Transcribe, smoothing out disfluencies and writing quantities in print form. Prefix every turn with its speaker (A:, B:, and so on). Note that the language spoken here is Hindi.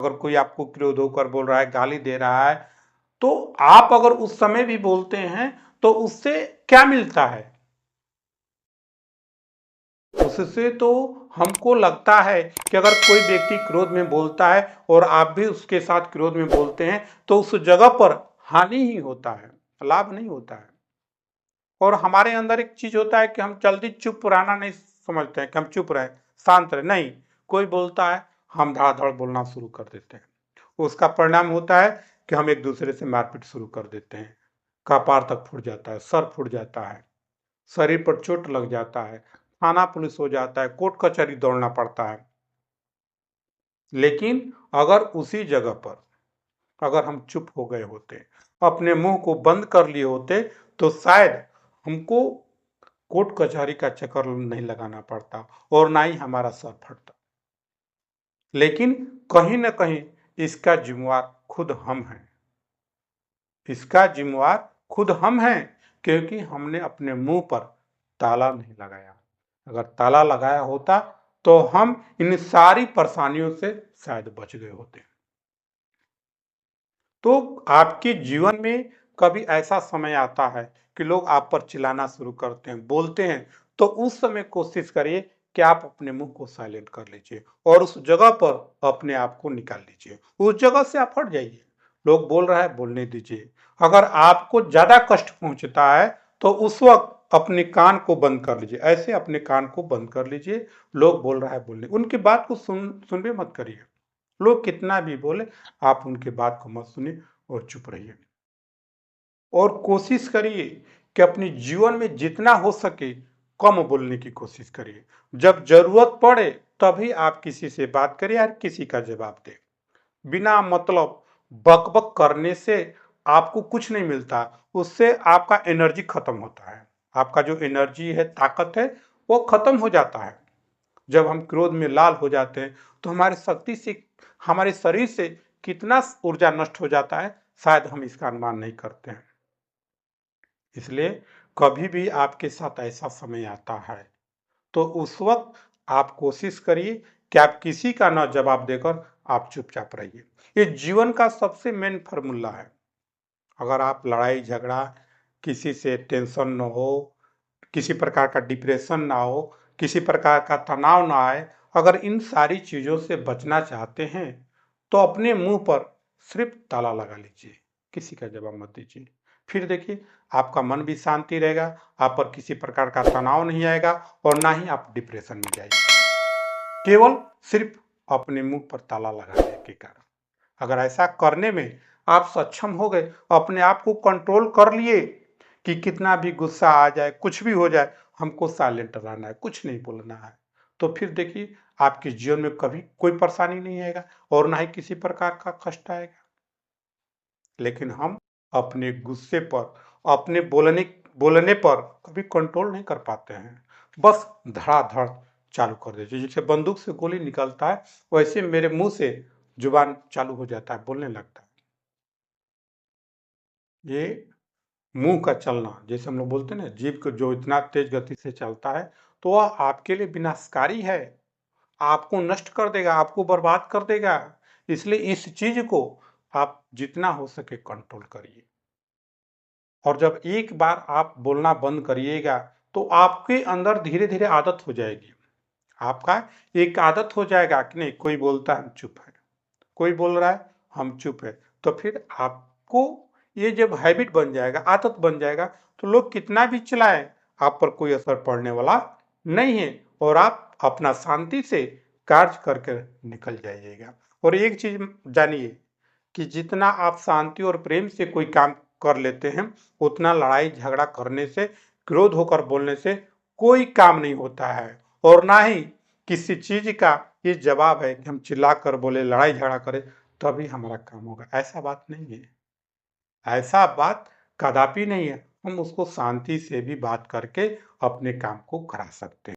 A: अगर कोई आपको क्रोध होकर बोल रहा है, गाली दे रहा है, तो आप अगर उस समय भी बोलते हैं तो उससे क्या मिलता है? उससे तो हमको लगता है कि अगर कोई व्यक्ति क्रोध में बोलता है और आप भी उसके साथ क्रोध में बोलते हैं तो उस जगह पर हानि ही होता है, लाभ नहीं होता है। और हमारे अंदर एक चीज होता है कि हम जल्दी चुप रहना नहीं समझते हैं कि हम चुप रहे, शांत रहे। नहीं, कोई बोलता है हम धड़ाधड़ बोलना शुरू कर देते हैं। उसका परिणाम होता है कि हम एक दूसरे से मारपीट शुरू कर देते हैं। कपार तक फूट जाता है, सर फूट जाता है, शरीर पर चोट लग जाता है, थाना पुलिस हो जाता है, कोर्ट कचहरी दौड़ना पड़ता है। लेकिन अगर उसी जगह पर अगर हम चुप हो गए होते, अपने मुंह को बंद कर लिए होते, तो शायद हमको कोर्ट कचहरी का चक्कर नहीं लगाना पड़ता और ना ही हमारा सर फटता। लेकिन कहीं ना कहीं इसका जिम्मेवार खुद हम हैं। इसका जिम्मेवार खुद हम हैं, क्योंकि हमने अपने मुंह पर ताला नहीं लगाया। अगर ताला लगाया होता तो हम इन सारी परेशानियों से शायद बच गए होते। तो आपके जीवन में कभी ऐसा समय आता है कि लोग आप पर चिल्लाना शुरू करते हैं, बोलते हैं, तो उस समय कोशिश करिए कि आप अपने मुंह को साइलेंट कर लीजिए और उस जगह पर अपने आप को निकाल लीजिए। उस जगह से आप हट जाइए। लोग बोल रहा है बोलने दीजिए। अगर आपको ज्यादा कष्ट पहुंचता है तो उस वक्त अपने कान को बंद कर लीजिए, ऐसे अपने कान को बंद कर लीजिए। लोग बोल रहा है बोलने, उनकी बात को सुन भी मत करिए। लोग कितना भी बोले, आप उनके बात को मत सुनिए और चुप रहिए। और कोशिश करिए कि अपने जीवन में जितना हो सके कम बोलने की कोशिश करिए। जब जरूरत पड़े तभी आप किसी से बात करिए और किसी का जवाब दें। बिना मतलब बक-बक करने से आपको कुछ नहीं मिलता, उससे आपका एनर्जी खत्म होता है। आपका जो एनर्जी है, ताकत है, वो खत्म हो जाता है। जब हम क्रोध में लाल हो जाते हैं तो हमारे शक्ति से, हमारे शरीर से कितना ऊर्जा नष्ट हो जाता है, शायद हम इसका अनुमान नहीं करते हैं। इसलिए कभी भी आपके साथ ऐसा समय आता है तो उस वक्त आप कोशिश करिए कि आप किसी का न जवाब देकर आप चुपचाप रहिए। ये जीवन का सबसे मेन फॉर्मूला है। अगर आप लड़ाई झगड़ा, किसी से टेंशन न हो, किसी प्रकार का डिप्रेशन ना हो, किसी प्रकार का तनाव ना आए, अगर इन सारी चीजों से बचना चाहते हैं तो अपने मुंह पर सिर्फ ताला लगा लीजिए, किसी का जवाब मत दीजिए। फिर देखिए आपका मन भी शांति रहेगा, आप पर किसी प्रकार का तनाव नहीं आएगा और ना ही आप डिप्रेशन में जाइए, केवल सिर्फ अपने मुंह पर ताला लगाने के कारण। अगर ऐसा करने में आप सक्षम हो गए, अपने आप को कंट्रोल कर लिए कि कितना भी गुस्सा आ जाए, कुछ भी हो जाए, हमको साइलेंट रहना है, कुछ नहीं बोलना है, तो फिर देखिए आपके जीवन में कभी कोई परेशानी नहीं आएगा और ना ही किसी प्रकार का कष्ट आएगा। लेकिन हम अपने गुस्से पर, अपने बोलने बोलने पर कभी कंट्रोल नहीं कर पाते हैं। बस धड़ाधड़ चालू कर देते हैं। जैसे बंदूक से गोली निकलता है, वैसे मेरे मुंह से जुबान चालू हो जाता है, बोलने लगता है। ये मुंह का चलना, जैसे हम लोग बोलते हैं ना, जीभ को जो इतना तेज गति से चलता है, तो वह आपके लिए विनाशकारी है। आपको नष्ट कर देगा, आपको बर्बाद कर देगा। इसलिए इस चीज को आप जितना हो सके कंट्रोल करिए। और जब एक बार आप बोलना बंद करिएगा तो आपके अंदर धीरे धीरे आदत हो जाएगी। आपका एक आदत हो जाएगा कि नहीं, कोई बोलता है हम चुप है, कोई बोल रहा है हम चुप है। तो फिर आपको ये जब हैबिट बन जाएगा, आदत बन जाएगा, तो लोग कितना भी चिल्लाएं, आप पर कोई असर पड़ने वाला नहीं है और आप अपना शांति से कार्य करके निकल जाइएगा। और एक चीज जानिए कि जितना आप शांति और प्रेम से कोई काम कर लेते हैं, उतना लड़ाई झगड़ा करने से, क्रोध होकर बोलने से कोई काम नहीं होता है। और ना ही किसी चीज का ये जवाब है कि हम चिल्ला कर बोले, लड़ाई झगड़ा करें तभी हमारा काम होगा, ऐसा बात नहीं है। ऐसा बात कदापि नहीं है। हम उसको शांति से भी बात करके अपने काम को करा सकते हैं।